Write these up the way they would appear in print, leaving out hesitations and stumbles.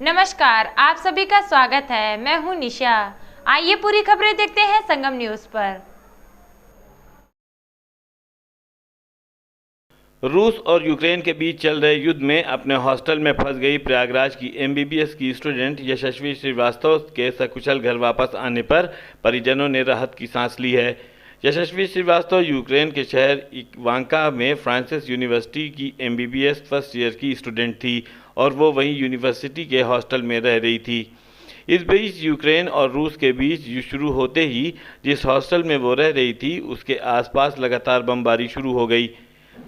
नमस्कार, आप सभी का स्वागत है। मैं हूं निशा। आइए पूरी खबरें देखते हैं संगम न्यूज पर। रूस और यूक्रेन के बीच चल रहे युद्ध में अपने हॉस्टल में फंस गई प्रयागराज की एमबीबीएस की स्टूडेंट यशस्वी श्रीवास्तव के सकुशल घर वापस आने पर परिजनों ने राहत की सांस ली है। यशस्वी श्रीवास्तव यूक्रेन के शहर इवांका में फ्रांसिस यूनिवर्सिटी की एमबीबीएस फर्स्ट ईयर की स्टूडेंट थी और वो वहीं यूनिवर्सिटी के हॉस्टल में रह रही थी। इस बीच यूक्रेन और रूस के बीच युद्ध शुरू होते ही जिस हॉस्टल में वो रह रही थी उसके आसपास लगातार बमबारी शुरू हो गई।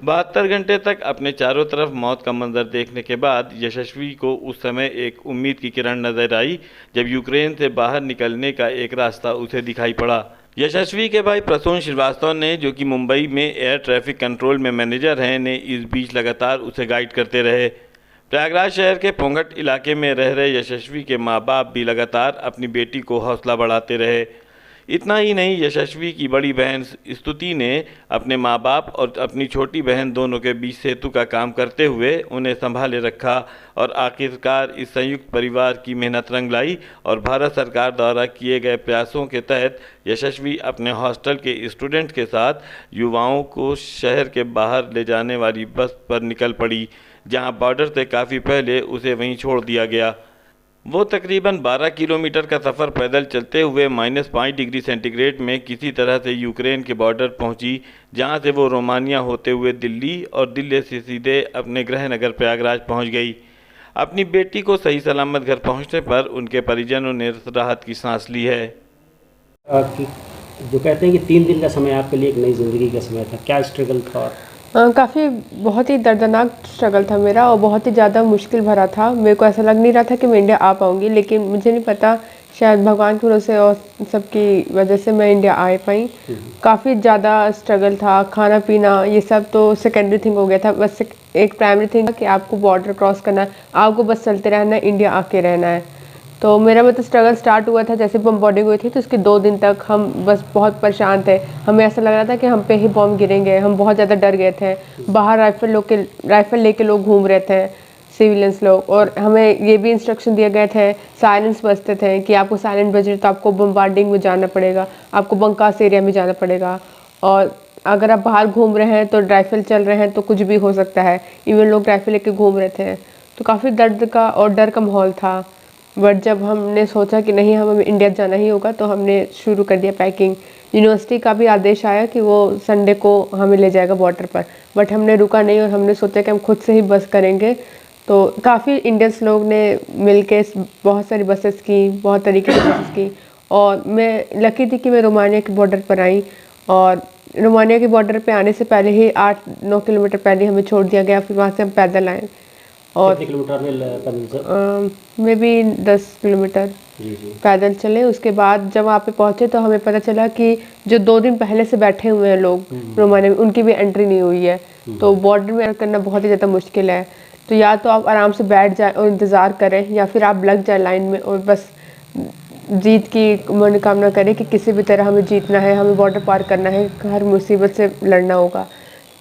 72 घंटे तक अपने चारों तरफ मौत का मंजर देखने के बाद यशस्वी को उस समय एक उम्मीद की किरण नजर आई जब यूक्रेन से बाहर निकलने का एक रास्ता उसे दिखाई पड़ा। यशस्वी के भाई प्रसून श्रीवास्तव ने, जो कि मुंबई में एयर ट्रैफिक कंट्रोल में मैनेजर हैं, ने इस बीच लगातार उसे गाइड करते रहे। प्रयागराज शहर के पोंगट इलाके में रह रहे यशस्वी के माँ बाप भी लगातार अपनी बेटी को हौसला बढ़ाते रहे। इतना ही नहीं, यशस्वी की बड़ी बहन स्तुति ने अपने माँ बाप और अपनी छोटी बहन दोनों के बीच सेतु का काम करते हुए उन्हें संभाले रखा और आखिरकार इस संयुक्त परिवार की मेहनत रंग लाई और भारत सरकार द्वारा किए गए प्रयासों के तहत यशस्वी अपने हॉस्टल के स्टूडेंट के साथ युवाओं को शहर के बाहर ले जाने वाली बस पर निकल पड़ी, जहां बॉर्डर से काफ़ी पहले उसे वहीं छोड़ दिया गया। वो तकरीबन 12 किलोमीटर का सफ़र पैदल चलते हुए -5 डिग्री सेंटीग्रेड में किसी तरह से यूक्रेन के बॉर्डर पहुंची, जहां से वो रोमानिया होते हुए दिल्ली और दिल्ली से सीधे अपने गृह नगर प्रयागराज पहुंच गई। अपनी बेटी को सही सलामत घर पहुंचने पर उनके परिजनों ने राहत की सांस ली है। जो कहते हैं कि 3 दिन का समय आपके लिए एक नई ज़िंदगी का समय था, क्या स्ट्रगल था? काफ़ी बहुत ही दर्दनाक स्ट्रगल था मेरा और बहुत ही ज़्यादा मुश्किल भरा था। मेरे को ऐसा लग नहीं रहा था कि मैं इंडिया आ पाऊँगी, लेकिन मुझे नहीं पता, शायद भगवान की भरोसे और सबकी वजह से मैं इंडिया आ पाई। काफ़ी ज़्यादा स्ट्रगल था। खाना पीना ये सब तो सेकेंडरी थिंग हो गया था, बस एक प्राइमरी थिंग कि आपको बॉर्डर क्रॉस करना है, आपको बस चलते रहना है, इंडिया आके रहना है। तो मेरा मतलब स्ट्रगल स्टार्ट हुआ था जैसे बम्बार्डिंग हुई थी, तो उसके 2 दिन तक हम बस बहुत परेशान थे। हमें ऐसा लग रहा था कि हम पे ही बॉम्ब गिरेंगे। हम बहुत ज़्यादा डर गए थे। बाहर राइफल लेके लोग घूम रहे थे, सिविलियंस लोग, और हमें ये भी इंस्ट्रक्शन दिए गए थे, साइलेंस बजते थे कि आपको साइलेंट बज रहे तो आपको बम्बार्डिंग में जाना पड़ेगा, आपको बंकास एरिया में जाना पड़ेगा, और अगर आप बाहर घूम रहे हैं तो राइफल चल रहे हैं तो कुछ भी हो सकता है। इवन लोग राइफल लेके घूम रहे थे, तो काफ़ी दर्द का और डर का माहौल था। बट जब हमने सोचा कि नहीं, हमें इंडिया जाना ही होगा, तो हमने शुरू कर दिया पैकिंग। यूनिवर्सिटी का भी आदेश आया कि वो संडे को हमें ले जाएगा बॉर्डर पर, बट हमने रुका नहीं और हमने सोचा कि हम खुद से ही बस करेंगे। तो काफ़ी इंडियंस लोग ने मिलके बहुत सारी बसेस की, बहुत तरीके की बसेस की, और मैं लकी थी कि मैं रोमानिया के बॉर्डर पर आई। और रोमानिया के बॉर्डर पे आने से पहले ही 8-9 किलोमीटर पहले हमें छोड़ दिया गया, फिर वहाँ से हम पैदल आए। और कितने किलोमीटर में पैदल से? मे बी 10 किलोमीटर पैदल चले। उसके बाद जब वहाँ पे पहुँचे तो हमें पता चला कि जो 2 दिन पहले से बैठे हुए हैं लोग रोमानिया में, उनकी भी एंट्री नहीं हुई है। तो बॉर्डर में करना बहुत ही ज़्यादा मुश्किल है। तो या तो आप आराम से बैठ जाएं और इंतज़ार करें, या फिर आप लग जाए लाइन में और बस जीत की मनोकामना करें कि किसी भी तरह हमें जीतना है, हमें बॉर्डर पार करना है, हर मुसीबत से लड़ना होगा।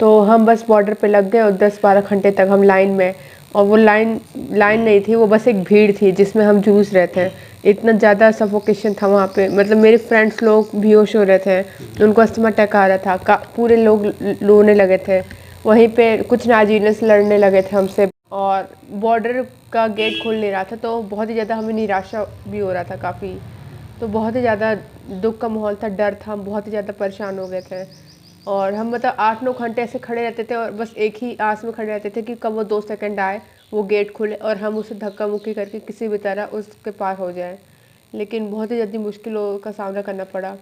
तो हम बस बॉर्डर पे लग गए और 10-12 घंटे तक हम लाइन में, और वो लाइन नहीं थी, वो बस एक भीड़ थी जिसमें हम जूझ रहे थे। इतना ज़्यादा सफोकेशन था वहाँ पे, मतलब मेरे फ्रेंड्स लोग बेहोश हो रहे थे, उनको अस्थमा अटैक आ रहा था, पूरे लोग रोने लगे थे। वहीं पे कुछ नाजीनस लड़ने लगे थे हमसे, और बॉर्डर का गेट खुल नहीं रहा था, तो बहुत ही ज़्यादा हमें निराशा भी हो रहा था काफ़ी। तो बहुत ही ज़्यादा दुख का माहौल था, डर था, हम बहुत ही ज़्यादा परेशान हो गए थे। और हम मतलब 8-9 घंटे ऐसे खड़े रहते थे और बस एक ही आस में खड़े रहते थे कि कब वो 2 सेकंड आए, वो गेट खुले और हम उसे धक्का मुक्की करके किसी भी तरह उसके पार हो जाए। लेकिन बहुत ही ज़्यादा मुश्किलों का सामना करना पड़ा,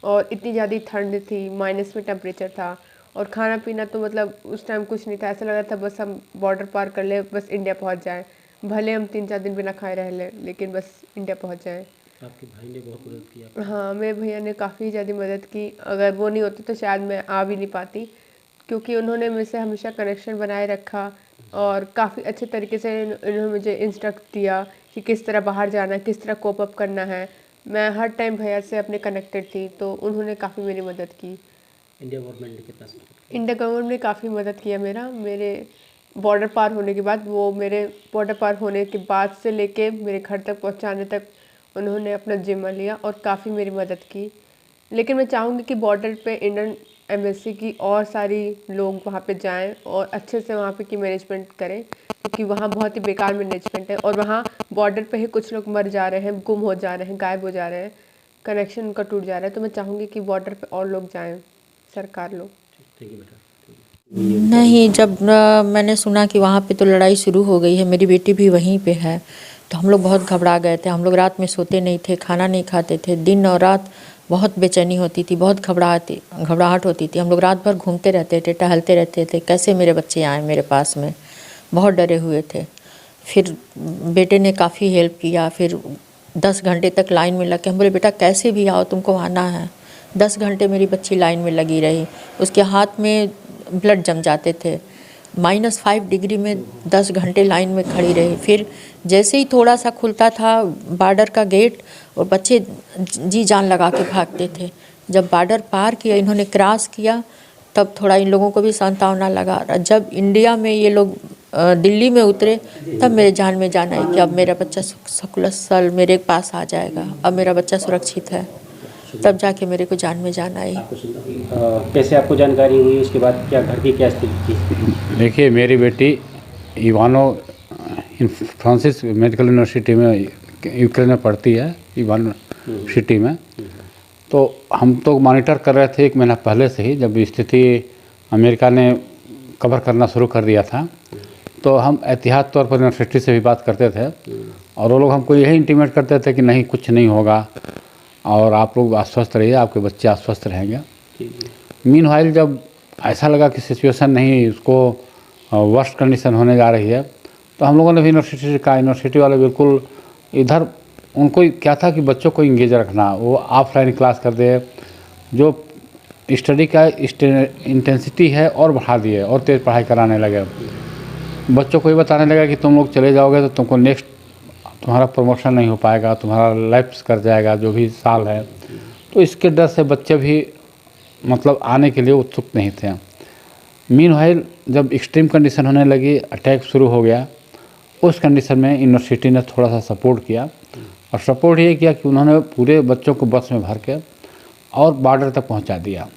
और इतनी ज़्यादा ठंड थी, माइनस में टेम्परेचर था, और खाना पीना तो मतलब उस टाइम कुछ नहीं था। ऐसा लग रहा था बस हम बॉर्डर पार कर ले, बस इंडिया पहुँच जाएँ, भले हम 3-4 दिन बिना खाए रह लें, लेकिन बस इंडिया पहुँच जाएँ। आपके भाई ने बहुत मदद की आपकी? हाँ, मेरे भैया ने काफ़ी ज़्यादा मदद की। अगर वो नहीं होते तो शायद मैं आ भी नहीं पाती, क्योंकि उन्होंने मेरे से हमेशा कनेक्शन बनाए रखा, और काफ़ी अच्छे तरीके से उन्होंने मुझे इंस्ट्रक्ट दिया कि किस तरह बाहर जाना है, किस तरह कोप अप करना है। मैं हर टाइम भैया से अपने कनेक्टेड थी, तो उन्होंने काफ़ी मेरी मदद की। इंडिया गवर्नमेंट ने कितना सपोर्ट किया? इंडिया गवर्नमेंट ने काफ़ी मदद किया मेरे बॉर्डर पार होने के बाद वो मेरे बॉर्डर पार होने के बाद से लेके मेरे घर तक पहुंचाने तक उन्होंने अपना जिम्मा लिया और काफ़ी मेरी मदद की। लेकिन मैं चाहूँगी कि बॉर्डर पे इंडियन एम्बेसी की और सारी लोग वहाँ पे जाएं और अच्छे से वहाँ पे की मैनेजमेंट करें, क्योंकि वहाँ बहुत ही बेकार मैनेजमेंट है और वहाँ बॉर्डर पे ही कुछ लोग मर जा रहे हैं, गुम हो जा रहे हैं, गायब हो जा रहे हैं, कनेक्शन उनका टूट जा रहा है। तो मैं चाहूँगी कि बॉर्डर पे और लोग जाएं, सरकार लोग। ठीक है बेटा। नहीं, जब मैंने सुना कि वहाँ पे तो लड़ाई शुरू हो गई है, मेरी बेटी भी वहीं पे है, तो हम लोग बहुत घबरा गए थे। हम लोग रात में सोते नहीं थे, खाना नहीं खाते थे, दिन और रात बहुत बेचैनी होती थी, बहुत घबराहट होती थी। हम लोग रात भर घूमते रहते थे, टहलते रहते थे, कैसे मेरे बच्चे आए मेरे पास में, बहुत डरे हुए थे। फिर बेटे ने काफ़ी हेल्प किया। फिर 10 घंटे तक लाइन में लग के हम बोले बेटा कैसे भी आओ, तुमको आना है। 10 घंटे मेरी बच्ची लाइन में लगी रही, उसके हाथ में ब्लड जम जाते थे। -5 डिग्री में 10 घंटे लाइन में खड़ी रही। फिर जैसे ही थोड़ा सा खुलता था बॉर्डर का गेट, और बच्चे जी जान लगा के भागते थे। जब बॉर्डर पार किया, इन्होंने क्रॉस किया, तब थोड़ा इन लोगों को भी सांत्वना लगा। जब इंडिया में ये लोग दिल्ली में उतरे, तब मेरे जान में जान आई कि अब मेरा बच्चा सकुशल मेरे पास आ जाएगा, अब मेरा बच्चा सुरक्षित है। तब जाके मेरे को जान में जान आई। कैसे आपको जानकारी हुई, उसके बाद क्या घर की क्या स्थिति थी? देखिए, मेरी बेटी इवानो फ्रांसिस मेडिकल यूनिवर्सिटी में यूक्रेन में पढ़ती है, इवानो सिटी में। तो हम तो मॉनिटर कर रहे थे 1 महीना पहले से ही, जब स्थिति अमेरिका ने कवर करना शुरू कर दिया था। तो हम एहतियात तौर पर यूनिवर्सिटी से भी बात करते थे, और वो लोग हमको यही इंटीमेट करते थे कि नहीं, कुछ नहीं होगा और आप लोग आश्वस्त रहिए, आपके बच्चे आश्वस्त रहेंगे। मीनवाइल जब ऐसा लगा कि सिचुएशन नहीं, उसको वर्स्ट कंडीशन होने जा रही है, तो हम लोगों ने भी यूनिवर्सिटी से कहा। यूनिवर्सिटी वाले बिल्कुल इधर, उनको क्या था कि बच्चों को इंगेज रखना, वो ऑफलाइन क्लास कर दे, जो स्टडी का इंटेंसिटी है और बढ़ा दिए और तेज़ पढ़ाई कराने लगे। बच्चों को ये बताने लगा कि तुम लोग चले जाओगे तो तुमको नेक्स्ट तुम्हारा प्रमोशन नहीं हो पाएगा, तुम्हारा लैप्स कर जाएगा जो भी साल है। तो इसके डर से बच्चे भी मतलब आने के लिए उत्सुक नहीं थे। मीनवाइल जब एक्सट्रीम कंडीशन होने लगी, अटैक शुरू हो गया, उस कंडीशन में यूनिवर्सिटी ने थोड़ा सा सपोर्ट किया। और सपोर्ट ये किया कि उन्होंने पूरे बच्चों को बस में भर के और बॉर्डर तक पहुंचा दिया।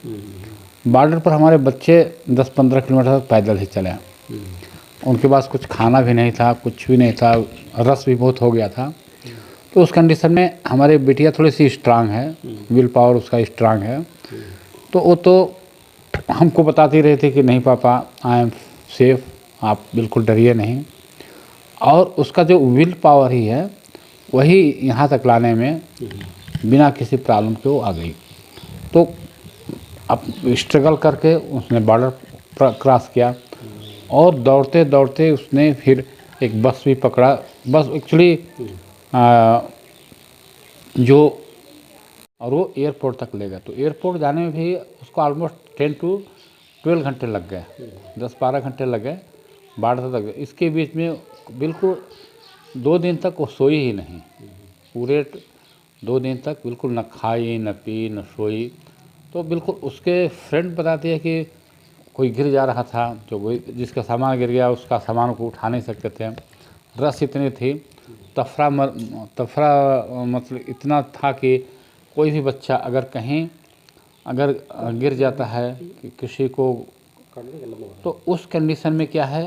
बॉर्डर पर हमारे बच्चे 10-15 किलोमीटर तक पैदल ही चले। उनके पास कुछ खाना भी नहीं था, कुछ भी नहीं था, रस भी बहुत हो गया था। तो उस कंडीशन में हमारी बेटियाँ थोड़ी सी स्ट्रांग है, विल पावर उसका स्ट्रांग है। तो वो तो हमको बताती रही थी कि नहीं पापा, आई एम सेफ, आप बिल्कुल डरिए नहीं। और उसका जो विल पावर ही है, वही यहाँ तक लाने में बिना किसी प्रॉब्लम के वो आ गई। तो अब स्ट्रगल करके उसने बॉर्डर क्रॉस किया, और दौड़ते दौड़ते उसने फिर एक बस भी पकड़ा। बस एक्चुअली जो, और वो एयरपोर्ट तक ले गया। तो एयरपोर्ट जाने में भी उसको ऑलमोस्ट 10 to 12 घंटे लग गए, 10-12 घंटे लग गए, बॉर्डर तक। इसके बीच में बिल्कुल 2 दिन तक वो सोई ही नहीं, पूरे 2 दिन तक बिल्कुल न खाई, न पी, न सोई। तो बिल्कुल उसके फ्रेंड बताती है कि कोई गिर जा रहा था, जो जिसका सामान गिर गया उसका सामान को उठा नहीं सकते थे, रस इतनी थी, तफरा मतलब इतना था कि कोई भी बच्चा अगर कहीं अगर गिर जाता है कि किसी को, तो उस कंडीशन में क्या है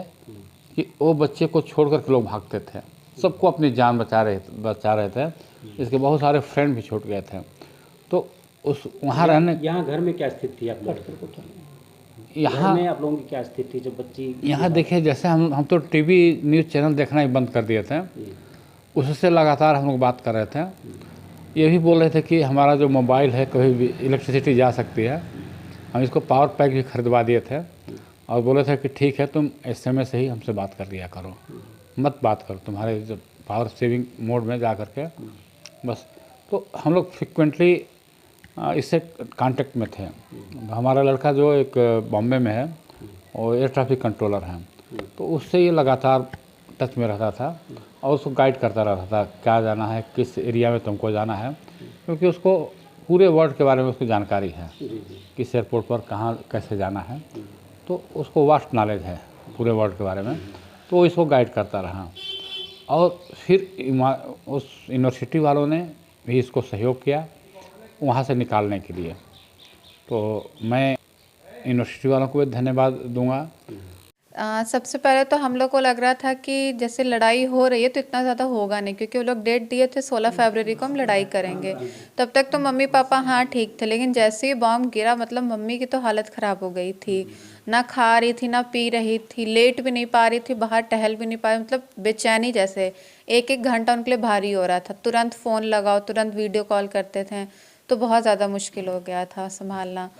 कि वो बच्चे को छोड़ कर के लोग भागते थे। सबको अपनी जान बचा रहे थे। इसके बहुत सारे फ्रेंड भी छूट गए थे। तो उस वहाँ रहने, यहाँ घर में क्या स्थिति थी आप लोग? यहाँ में आप लोगों की क्या स्थिति थी जब बच्ची? यहाँ देखिए, जैसे हम तो टीवी न्यूज़ चैनल देखना ही बंद कर दिए थे, उससे लगातार हम लोग बात कर रहे थे। ये भी बोल रहे थे कि हमारा जो मोबाइल है कभी भी इलेक्ट्रिसिटी जा सकती है। हम इसको पावर पैक भी खरीदवा दिए थे, और बोले थे कि ठीक है, तुम SMS से ही हमसे बात कर लिया करो, मत बात करो तुम्हारे जो पावर सेविंग मोड में जा कर के बस। तो हम लोग फ्रिक्वेंटली इससे कांटेक्ट में थे। हमारा लड़का जो एक बॉम्बे में है, और एयर ट्रैफिक कंट्रोलर है, तो उससे ये लगातार टच में रहता था और उसको गाइड करता रहता था, क्या जाना है, किस एरिया में तुमको जाना है, क्योंकि उसको पूरे वर्ल्ड के बारे में उसकी जानकारी है, किस एयरपोर्ट पर कहाँ कैसे जाना है। तो उसको वास्ट नॉलेज है पूरे वर्ल्ड के बारे में, तो वो इसको गाइड करता रहा। और फिर उस यूनिवर्सिटी वालों ने भी इसको सहयोग किया वहाँ से निकालने के लिए। तो मैं यूनिवर्सिटी वालों को भी धन्यवाद दूंगा। सबसे पहले तो हम लोग को लग रहा था कि जैसे लड़ाई हो रही है तो इतना ज़्यादा होगा नहीं, क्योंकि वो लोग डेट दिए थे 16 फरवरी को हम लड़ाई करेंगे। तब तक तो मम्मी पापा हाँ ठीक थे, लेकिन जैसे ही बॉम्ब गिरा मतलब मम्मी की तो हालत ख़राब हो गई थी। ना खा रही थी ना पी रही थी, लेट भी नहीं पा रही थी, बाहर टहल भी नहीं पा रही, मतलब बेचैनी जैसे 1-1 घंटा उनके लिए भारी हो रहा था। तुरंत फ़ोन लगाओ, तुरंत वीडियो कॉल करते थे, तो बहुत ज़्यादा मुश्किल हो गया था संभालना।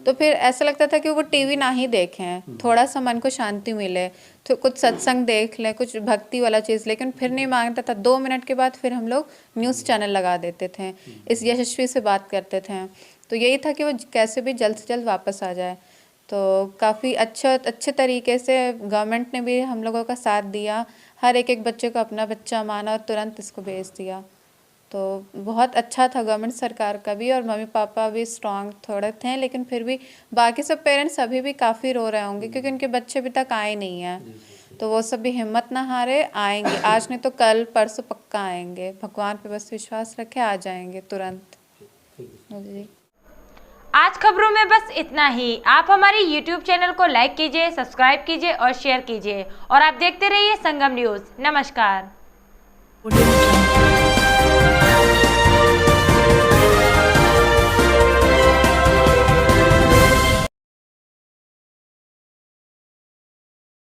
तो फिर ऐसा लगता था कि वो टीवी ना ही देखें, थोड़ा सा मन को शांति मिले, तो कुछ सत्संग देख लें, कुछ भक्ति वाला चीज़, लेकिन फिर नहीं मांगता था। 2 मिनट के बाद फिर हम लोग न्यूज़ चैनल लगा देते थे, इस यशस्वी से बात करते थे। तो यही था कि वो कैसे भी जल्द से जल्द वापस आ जाए। तो काफ़ी अच्छे तरीके से गवर्नमेंट ने भी हम लोगों का साथ दिया, हर एक बच्चे को अपना बच्चा माना और तुरंत इसको भेज दिया। तो बहुत अच्छा था गवर्नमेंट सरकार का भी, और मम्मी पापा भी स्ट्रांग थोड़े थे, लेकिन फिर भी बाकी सब पेरेंट्स अभी भी काफ़ी रो रहे होंगे क्योंकि उनके बच्चे अभी तक आए नहीं हैं। तो वो सब भी हिम्मत ना हारे, आएंगे, आज नहीं तो कल परसों पक्का आएंगे। भगवान पे बस विश्वास रखे, आ जाएंगे तुरंत जी। आज खबरों में बस इतना ही। आप हमारे YouTube चैनल को लाइक कीजिए, सब्सक्राइब कीजिए और शेयर कीजिए, और आप देखते रहिए संगम न्यूज़। नमस्कार।